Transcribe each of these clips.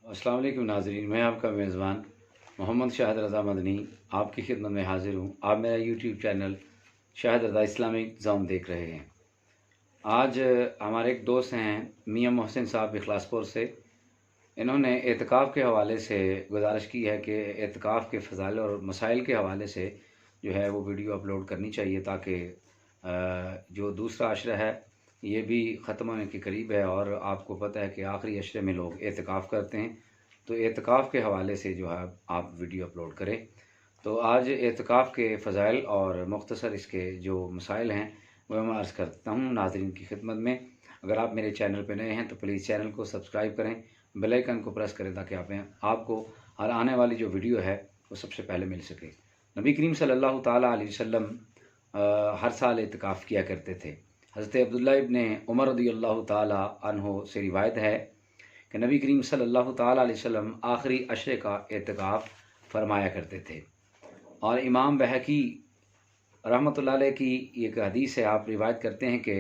अस्सलाम वालेकुम नाज़रीन, मैं आपका मेज़बान मोहम्मद शाहिद रज़ा मदनी आपकी खिदमत में हाज़िर हूँ। आप मेरा यूट्यूब चैनल शाहिद रज़ा इस्लामिक ज़ोन देख रहे हैं। आज हमारे एक दोस्त हैं मियां मोहसिन साहब इखलासपुर से। इन्होंने एतिकाफ़ के हवाले से गुजारिश की है कि एतिकाफ़ के फ़ज़ाइल और मसाइल के हवाले से जो है वो वीडियो अपलोड करनी चाहिए, ताकि जो दूसरा अशरा है ये भी ख़त्म होने के करीब है और आपको पता है कि आखिरी अशरे में लोग एतिकाफ़ करते हैं। तो एतिकाफ़ के हवाले से जो है आप वीडियो अपलोड करें। तो आज एतिकाफ़ के फ़ज़ाइल और मुख्तसर इसके जो मसाइल हैं वो मैं अर्ज़ करता हूँ नाज़रीन की खिदमत में। अगर आप मेरे चैनल पर नए हैं तो प्लीज़ चैनल को सब्सक्राइब करें, बेल आइकन को प्रेस करें, ताकि आपको हर आने वाली जो वीडियो है वो सबसे पहले मिल सके। नबी करीम सल्लल्लाहु ताला अलैहि वसल्लम हर साल एतिकाफ़ किया करते थे। हज़रत अब्दुल्लाह इब्न उमर रज़ियल्लाहु ताला अन्हु से रिवायत है कि नबी करीम सल्लल्लाहु ताला अलैहि वसल्लम आखिरी अशरे का एतिकाफ़ फरमाया करते थे। और इमाम बहकी रहमतुल्लाह अलैह की एक हदीस है, आप रिवायत करते हैं कि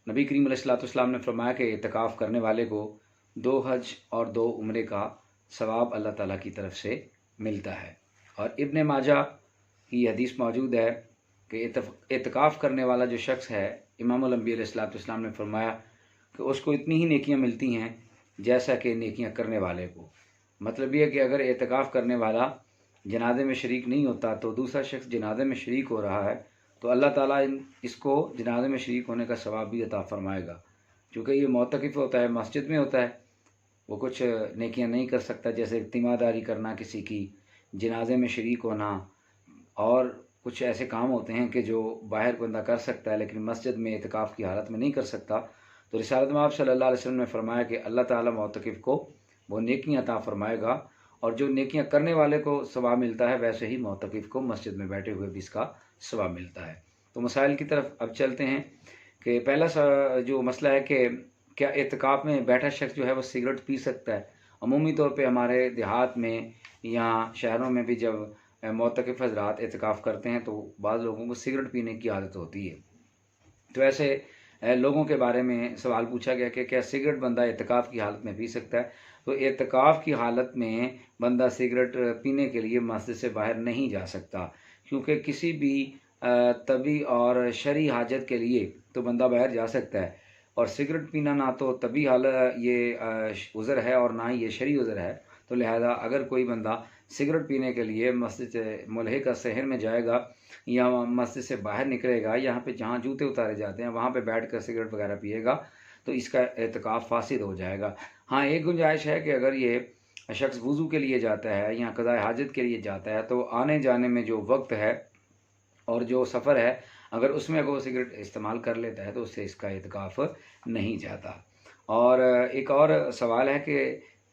नबी करीम अलैहिस्सलाम ने फरमाया कि एतिकाफ़ करने वाले को 2 हज और 2 उम्रे का सवाब अल्लाह ताला की तरफ से मिलता है। और इब्न माजा की हदीस मौजूद है कि एतिकाफ़ करने वाला जो शख्स है, इमामुल अंबिया अलैहिस्सलाम ने फरमाया कि उसको इतनी ही नेकियां मिलती हैं जैसा कि नेकियां करने वाले को। मतलब ये है कि अगर एतिकाफ़ करने वाला जनाजे में शरीक नहीं होता तो दूसरा शख्स जनाजे में शरीक हो रहा है, तो अल्लाह ताला इसको जनाजे में शरीक होने का सवाब भी अता फ़रमाएगा। चूँकि ये मोतकिफ़ होता है, मस्जिद में होता है, वो कुछ नेकियां नहीं कर सकता, जैसे तीमारदारी करना, किसी की जनाजे में शरीक होना, और कुछ ऐसे काम होते हैं कि जो बाहर बंदा कर सकता है लेकिन मस्जिद में एतिकाफ़ की हालत में नहीं कर सकता। तो रिसालत में आप सल्लल्लाहु अलैहि वसल्लम ने फरमाया कि अल्लाह ताला मोतकिफ़ को वो नेकियां अता फ़रमाएगा, और जो नेकियां करने वाले को सवाब मिलता है वैसे ही मोतकिफ़ को मस्जिद में बैठे हुए भी इसका सवाब मिलता है। तो मसाइल की तरफ अब चलते हैं कि पहला जो मसला है कि क्या एतिकाफ़ में बैठा शख्स जो है वो सिगरेट पी सकता है। अमूमी तौर पे हमारे देहात में या शहरों में भी जब मोतकिफ़ हज़रात एतिकाफ़ करते हैं तो बाज़ लोगों को सिगरेट पीने की आदत होती है। तो ऐसे लोगों के बारे में सवाल पूछा गया कि क्या सिगरेट बंदा एतिकाफ़ की हालत में पी सकता है। तो एतिकाफ़ की हालत में बंदा सिगरेट पीने के लिए मस्जिद से बाहर नहीं जा सकता, क्योंकि किसी भी तबी और शरई हाजत के लिए तो बंदा बाहर जा सकता है, और सिगरेट पीना ना तो तबी ये उज़र है और ना ही ये शरई उज़र है। तो लिहाजा अगर कोई बंदा सिगरेट पीने के लिए मस्जिद से मुल्हिका शहर में जाएगा या मस्जिद से बाहर निकलेगा, यहाँ पे जहाँ जूते उतारे जाते हैं वहाँ पे बैठकर सिगरेट वगैरह पिएगा, तो इसका एतिकाफ़ फासिद हो जाएगा। हाँ, एक गुंजाइश है कि अगर ये शख्स वज़ू के लिए जाता है या क़ज़ाए हाजत के लिए जाता है, तो आने जाने में जो वक्त है और जो सफ़र है, अगर उसमें अगर वो सिगरेट इस्तेमाल कर लेता है तो उससे इसका एतिकाफ़ नहीं जाता। और एक और सवाल है कि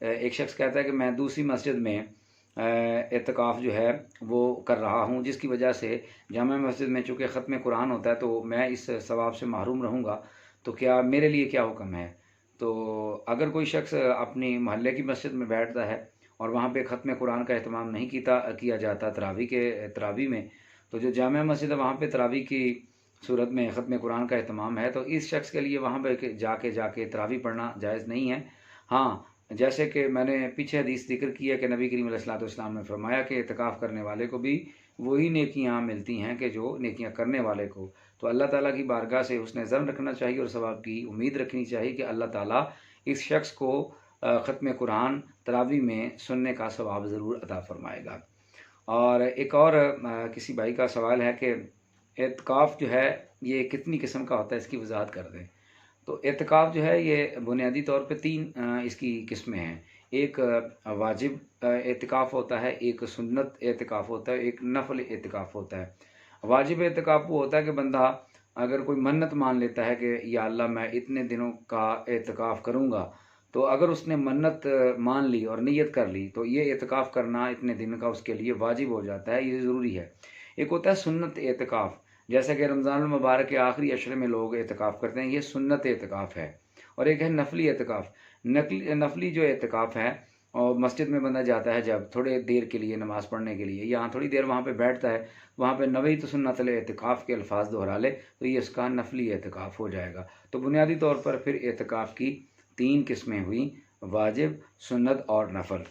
एक शख्स कहता है कि मैं दूसरी मस्जिद में एतिकाफ़ जो है वो कर रहा हूँ, जिसकी वजह से जामा मस्जिद में चूँकि ख़त्म कुरान होता है तो मैं इस सवाब से महरूम रहूँगा, तो क्या मेरे लिए क्या हुक्म है। तो अगर कोई शख्स अपनी मोहल्ले की मस्जिद में बैठता है और वहाँ पे ख़त्म कुरान का एहतमाम नहीं किया जाता तरावी में, तो जो जामा मस्जिद है वहाँ पे तरावी की सूरत में ख़त्म कुरान का एहतमाम है, तो इस शख्स के लिए वहाँ पे जाके तरावी पढ़ना जायज़ नहीं है। हाँ, जैसे कि मैंने पीछे हदीस ज़िक्र की है कि नबी करीम अलैहिस्सलाम ने फरमाया कि एतिकाफ़ करने वाले को भी वही नेकियां मिलती हैं कि जो नेकियां करने वाले को। तो अल्लाह ताला की बारगाह से हुस्न ज़न रखना चाहिए और सवाब की उम्मीद रखनी चाहिए कि अल्लाह ताला इस शख्स को ख़त्म कुरान तरावी में सुनने का सवाब ज़रूर अता फ़रमाएगा। और एक और किसी भाई का सवाल है कि एतिकाफ़ जो है ये कितनी किस्म का होता है, इसकी वज़ाहत कर दें। तो एतिकाफ़ जो है ये बुनियादी तौर पे 3 इसकी किस्में हैं। एक वाजिब एतिकाफ़ होता है, एक सुन्नत एतिकाफ़ होता है, एक नफ़ल एतिकाफ़ होता है। वाजिब एतिकाफ़ वो होता है कि बंदा अगर कोई मन्नत मान लेता है कि या अल्लाह मैं इतने दिनों का एतिकाफ़ करूँगा, तो अगर उसने मन्नत मान ली और नियत कर ली तो ये एतिकाफ़ करना इतने दिन का उसके लिए वाजिब हो जाता है, ये ज़रूरी है। एक होता है सुन्नत एतिकाफ़, जैसे कि रमज़ानुल मुबारक के आखिरी अशरे में लोग एतिकाफ़ करते हैं, ये सुन्नत एतिकाफ़ है। और एक है नफली एतिकाफ़। नफली जो एतिकाफ़ है, और मस्जिद में बंदा जाता है जब थोड़ी देर के लिए नमाज़ पढ़ने के लिए, या थोड़ी देर वहाँ पे बैठता है, वहाँ पे नवैतु सुन्नतल एतिकाफ़ के अल्फाज दोहरा ले, तो ये इसका नफली एतिकाफ़ हो जाएगा। तो बुनियादी तौर पर फिर एतिकाफ़ की 3 किस्में हुई, वाजिब, सुन्नत और नफल।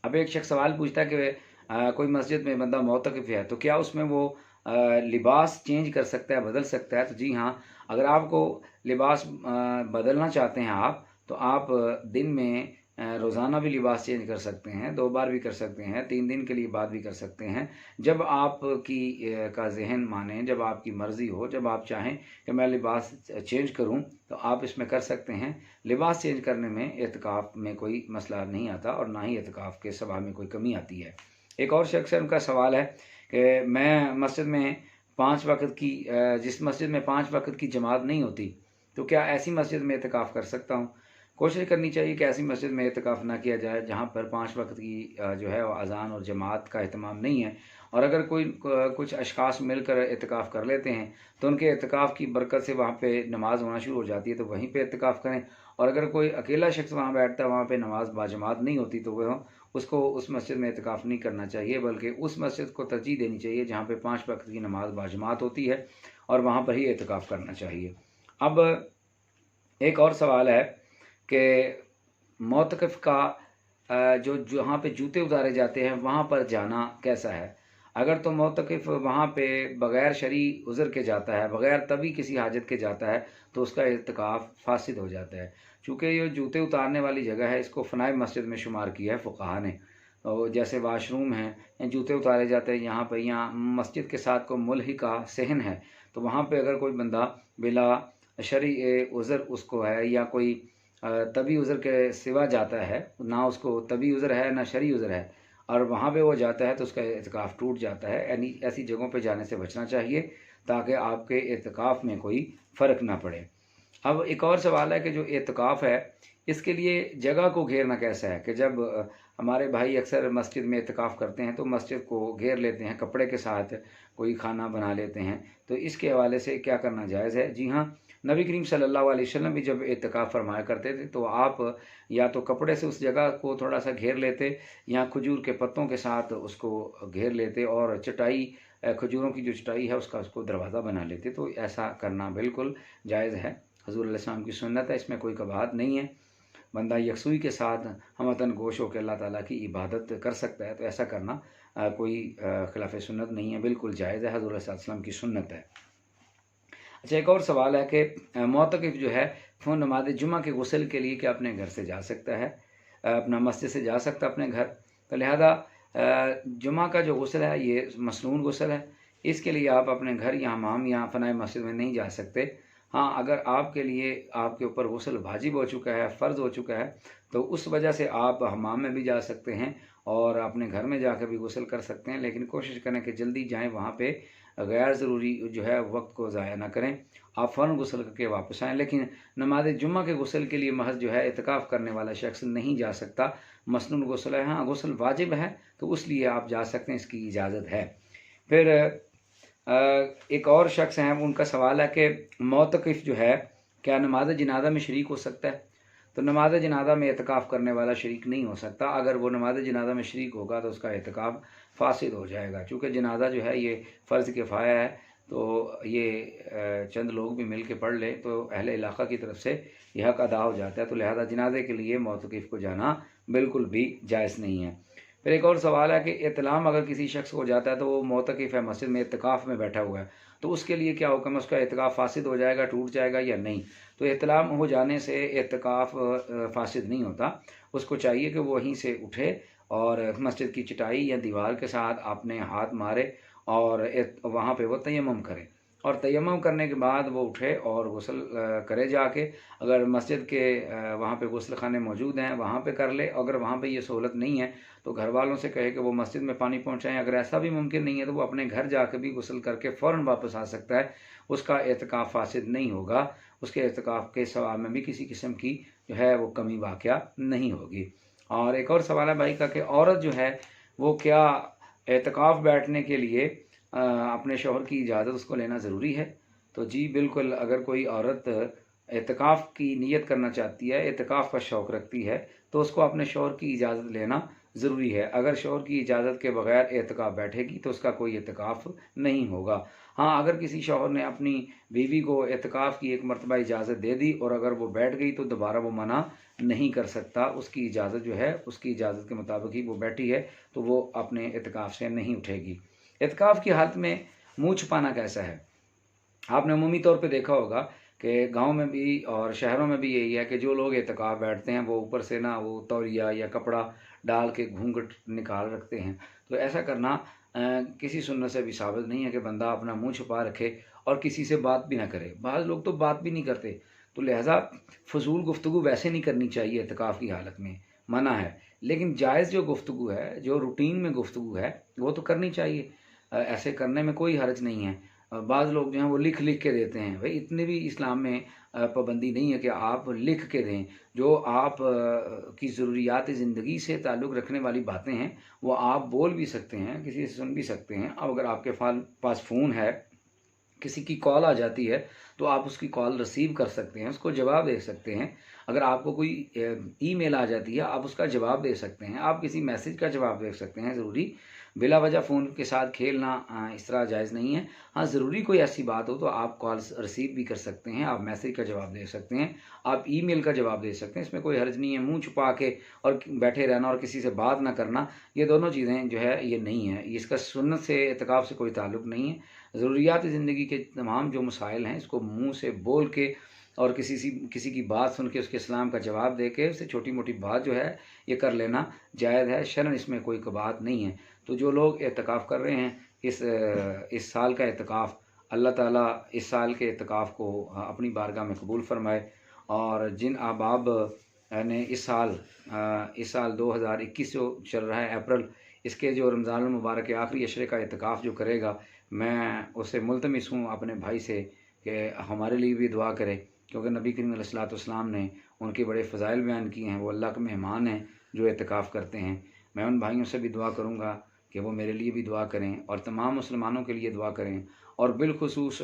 अब एक शख्स सवाल पूछता है कि कोई मस्जिद में बंदा मोतकिफ़ है तो क्या उसमें वो लिबास चेंज कर सकता है, बदल सकता है? तो जी हाँ, अगर आपको लिबास बदलना चाहते हैं आप, तो आप दिन में रोज़ाना भी लिबास चेंज कर सकते हैं, 2 बार भी कर सकते हैं, 3 दिन के लिए बाद भी कर सकते हैं। जब आपकी का ज़हन माने, जब आपकी मर्ज़ी हो, जब आप चाहें कि मैं लिबास चेंज करूँ, तो आप इसमें कर सकते हैं। लिबास चेंज करने में एतकाफ़ में कोई मसला नहीं आता और ना ही एतकाफ़ के सवाब में कोई कमी आती है। एक और शख्स है, उनका सवाल है कि मैं मस्जिद में 5 वक़्त की जिस मस्जिद में 5 वक़्त की जमात नहीं होती, तो क्या ऐसी मस्जिद में एतकाफ़ कर सकता हूँ? कोशिश करनी चाहिए कि ऐसी मस्जिद में एतकाफ़ ना किया जाए जहाँ पर 5 वक़्त की जो है वो अज़ान और जमात का एहतमाम नहीं है। और अगर कोई कुछ अशख़ास मिलकर एतकाफ़ कर लेते हैं, तो उनके एतकाफ़ की बरकत से वहाँ पे नमाज़ होना शुरू हो जाती है, तो वहीं पे एतकाफ़ करें। और अगर कोई अकेला शख्स वहाँ बैठता है, वहाँ पे नमाज़ बाजमात नहीं होती, तो वह उसको उस मस्जिद में एतकाफ़ नहीं करना चाहिए, बल्कि उस मस्जिद को तरजीह देनी चाहिए जहाँ पे 5 वक़्त की नमाज़ बाजमात होती है, और वहाँ पर ही एतकाफ़ करना चाहिए। अब एक और सवाल है कि मोतक़िफ़ का जो जहाँ पे जूते उतारे जाते हैं वहाँ पर जाना कैसा है? अगर तो मोतक़िफ़ वहाँ पे बग़ैर शरई उज़्र के जाता है, बग़ैर तबी किसी हाजत के जाता है, तो उसका इत्काफ़ फ़ासिद हो जाता है। चूँकि ये जूते उतारने वाली जगह है, इसको फ़नाए मस्जिद में शुमार किया है फ़ुक़हा ने। और जैसे वाशरूम हैं, या जूते उतारे जाते हैं यहाँ पे, या मस्जिद के साथ कोई मुल्हिका सहन है, तो वहाँ पे अगर कोई बंदा बिला शरई उज़्र उसको है, या कोई तबी उज़्र के सिवा जाता है, ना उसको तबी उज़्र है ना शरई उज़्र है, और वहाँ पे वो जाता है, तो उसका इत्काफ़ टूट जाता है। यानी ऐसी जगहों पे जाने से बचना चाहिए, ताकि आपके इत्काफ़ में कोई फ़र्क ना पड़े। अब एक और सवाल है कि जो एतकाफ़ है, इसके लिए जगह को घेरना कैसा है? कि जब हमारे भाई अक्सर मस्जिद में एतकाफ़ करते हैं, तो मस्जिद को घेर लेते हैं, कपड़े के साथ कोई खाना बना लेते हैं, तो इसके हवाले से क्या करना जायज़ है? जी हाँ, नबी करीम सल्लल्लाहु अलैहि वसल्लम भी जब एतकाफ़ फरमाया करते थे, तो आप या तो कपड़े से उस जगह को थोड़ा-सा घेर लेते, या खजूर के पत्तों के साथ उसको घेर लेते, और चटाई खजूरों की जो चटाई है उसको दरवाज़ा बना लेते। तो ऐसा करना बिल्कुल जायज़ है। हज़ूर अलैहिस्सलाम की सुन्नत है, इसमें कोई कबाहत नहीं है। बंदा यकसुई के साथ हमतन गोश होकर अल्लाह ताला की इबादत कर सकता है, तो ऐसा करना कोई खिलाफ़ सुन्नत नहीं है, बिल्कुल जायज़ है, हज़ूर अलैहिस्सलाम की सुन्नत है। अच्छा, एक और सवाल है कि मोतकिफ़ जो है वो नमाज़ जुमा के गुस्ल के लिए क्या अपने घर से जा सकता है? अपना मस्जिद से जा सकता है अपने घर? तो लिहाजा जुमा का जो गुस्ल है ये मसनून गुस्ल है, इसके लिए आप अपने घर या हमाम या फ़नाए मस्जिद में नहीं जा सकते। हाँ, अगर आपके लिए आपके ऊपर गुस्ल वाजिब हो चुका है, फ़र्ज़ हो चुका है, तो उस वजह से आप हमाम में भी जा सकते हैं और अपने घर में जाकर भी गुस्ल कर सकते हैं, लेकिन कोशिश करें कि जल्दी जाएँ वहाँ पे, गैर ज़रूरी जो है वक्त को ज़ाया ना करें। आप फ़ौरन गुस्ल करके वापस आएँ, लेकिन नमाज़ जुम्मा के गुस्ल के लिए महज़ जो है इत्काफ़ करने वाला शख्स नहीं जा सकता। मसनून गुस्ल है, हाँ गुस्ल वाजिब है, तो उसलिए आप जा सकते हैं, इसकी इजाज़त है। फिर एक और शख्स हैं, उनका सवाल है कि मोतकिफ़ जो है क्या नमाज़ जनाज़ा में शरीक हो सकता है? तो नमाज़ जनाज़ा में इत्काफ़ करने वाला शरीक नहीं हो सकता। अगर वो नमाज़ जनाज़ा में शरीक होगा तो उसका इत्काफ़ फ़ासिद हो जाएगा। चूँकि जनाज़ा जो है ये फ़र्ज़ किफ़ाया है, तो ये चंद लोग भी मिल के पढ़ लें तो अहले इलाक़ा की तरफ से ये हक़ अदा हो जाता है। तो लिहाज़ा जनाज़े के लिए मोतकिफ़ को जाना बिल्कुल भी जायज़ नहीं है। फिर एक और सवाल है कि इत्लाम अगर किसी शख्स को जाता है, तो वो मोतकिफ़ है, मस्जिद में इत्तिकाफ़ में बैठा हुआ है, तो उसके लिए क्या हुक्म है? उसका इत्तिकाफ़ फ़ासिद हो जाएगा, टूट जाएगा या नहीं? तो इत्लाम हो जाने से इत्तिकाफ़ फ़ासिद नहीं होता। उसको चाहिए कि वो वहीं से उठे और मस्जिद की चटाई या दीवार के साथ अपने हाथ मारे और वहाँ पे वो तयम्मुम करे, और तयम्मुम करने के बाद वो उठे और गुस्ल करे जाके। अगर मस्जिद के वहाँ पे गुस्ल खाने मौजूद हैं, वहाँ पे कर ले। अगर वहाँ पे ये सहूलत नहीं है, तो घर वालों से कहे कि वो मस्जिद में पानी पहुँचाएँ। अगर ऐसा भी मुमकिन नहीं है, तो वो अपने घर जाके भी गुस्ल करके फ़ौरन वापस आ सकता है। उसका इत्काफ़ फ़ासिद नहीं होगा, उसके इत्काफ़ के सवाब में भी किसी किस्म की जो है वो कमी वाक़या नहीं होगी। और एक और सवाल है भाई का कि औरत जो है वो क्या एतकाफ़ बैठने के लिए अपने शौहर की इजाज़त उसको लेना ज़रूरी है? तो जी बिल्कुल, अगर कोई औरत एतकाफ़ की नियत करना चाहती है, एतकाफ़ का शौक़ रखती है, तो उसको अपने शौहर की इजाज़त लेना ज़रूरी है। अगर शौहर की इजाज़त के बगैर एतकाफ़ बैठेगी तो उसका कोई एतकाफ़ नहीं होगा। हाँ, अगर किसी शौहर ने अपनी बीवी को एतकाफ़ की एक मरतबा इजाज़त दे दी और अगर वो बैठ गई तो दोबारा वो मना नहीं कर सकता। उसकी इजाज़त जो है, उसकी इजाज़त के मुताबिक ही वो बैठी है, तो वो अपने एतकाफ़ से नहीं उठेगी। एतकाफ़ की हालत में मुँह छुपाना कैसा है? आपने अमूमी तौर पे देखा होगा कि गाँव में भी और शहरों में भी यही है कि जो लोग एतकाफ़ बैठते हैं वो ऊपर से ना वो तौलिया या कपड़ा डाल के घूंघट निकाल रखते हैं। तो ऐसा करना किसी सुन्नत से भी साबित नहीं है कि बंदा अपना मुँह छुपा रखे और किसी से बात भी ना करे। बाज़ लोग तो बात भी नहीं करते, तो लिहाज़ा फ़ुज़ूल गुफ्तगू वैसे नहीं करनी चाहिए एतकाफ़ की हालत में, मना है। लेकिन जायज़ जो गुफ्तगू है, जो रूटीन में गुफ्तगू है, वो तो करनी चाहिए। ऐसे करने में कोई हर्ज नहीं है। बाज़ लोग जो हैं वो लिख-लिख के देते हैं। भई इतनी भी इस्लाम में पाबंदी नहीं है कि आप लिख के दें। जो आप की ज़रूरियात ज़िंदगी से ताल्लुक़ रखने वाली बातें हैं, वो आप बोल भी सकते हैं, किसी से सुन भी सकते हैं। अब अगर आपके पास फ़ोन है, किसी की कॉल आ जाती है, तो आप उसकी कॉल रिसीव कर सकते हैं, उसको जवाब दे सकते हैं। अगर आपको कोई ईमेल आ जाती है, आप उसका जवाब दे सकते हैं, आप किसी मैसेज का जवाब दे सकते हैं। ज़रूरी बिला वजह फ़ोन के साथ खेलना इस तरह जायज़ नहीं है। हाँ, ज़रूरी कोई ऐसी बात हो तो आप कॉल्स रिसीव भी कर सकते हैं, आप मैसेज का जवाब दे सकते हैं, आप ईमेल का जवाब दे सकते हैं, इसमें कोई हर्ज नहीं है। मुँह छुपा के और बैठे रहना और किसी से बात ना करना, ये दोनों चीज़ें जो है ये नहीं है। इसका सुन्नत से, एतकाफ़ से कोई ताल्लुक़ नहीं है। ज़रूरियात ज़िंदगी के तमाम जो मसाइल हैं, इसको मुँह से बोल के और किसी की बात सुन के उसके इस्लाम का जवाब दे के उससे छोटी-मोटी बात जो है, ये कर लेना जायज़ है, शरअन इसमें कोई कबाहत नहीं है। तो जो लोग एतकाफ़ कर रहे हैं, इस साल का एतकाफ़, अल्लाह ताला इस साल के एतकाफ़ को अपनी बारगाह में कबूल फ़रमाए और जिन अहबाब ने इस साल 2021 जो चल रहा है अप्रैल, इसके जो रमज़ानुल मुबारक के आखिरी अशरे का एतकाफ़ जो करेगा, मैं उससे मुल्तमिस हूँ अपने भाई से कि हमारे लिए भी दुआ करे, क्योंकि नबी करीम अलैहिस्सलाम ने उनके बड़े फ़ज़ाइल बयान किए हैं। वो अल्लाह के मेहमान हैं जो एतकाफ़ करते हैं। मैं उन भाइयों से भी दुआ करूँगा कि वो मेरे लिए भी दुआ करें और तमाम मुसलमानों के लिए दुआ करें और बिलख़ुसूस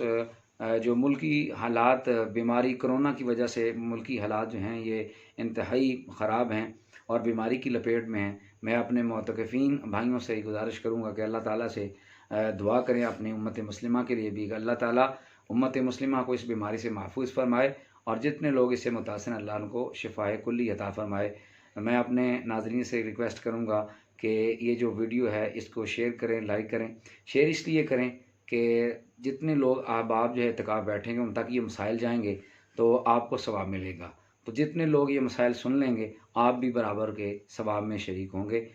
जो मुल्की हालात, बीमारी कोरोना की वजह से मुल्की हालात जो हैं ये इंतहाई ख़राब हैं और बीमारी की लपेट में हैं। मैं अपने मोतक़िफ़ीन भाइयों से गुज़ारिश करूँगा कि अल्लाह ताला से दुआ करें अपनी उम्मत मुस्लिमा के लिए भी, अल्लाह ताला उम्मत मुस्लिमा को इस बीमारी से महफूज़ फ़रमाए और जितने लोग इससे मुतासिर हैं अल्लाह उनको शिफ़ाए कुल्ली अता फ़रमाए। मैं अपने नाज़रीन से रिक्वेस्ट करूँगा कि ये जो वीडियो है इसको शेयर करें, लाइक करें। शेयर इसलिए करें कि जितने लोग अहबाब जो है एतकाफ़ बैठेंगे उन तक ये मसाइल जाएँगे तो आपको सवाब मिलेगा। तो जितने लोग ये मसाइल सुन लेंगे, आप भी बराबर के सवाब में शरीक होंगे।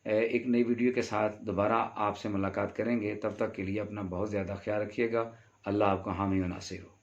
एक नई वीडियो के साथ दोबारा आपसे मुलाकात करेंगे, तब तक के लिए अपना बहुत ज़्यादा ख़्याल रखिएगा। अल्लाह आपका हामी व नासिर हो।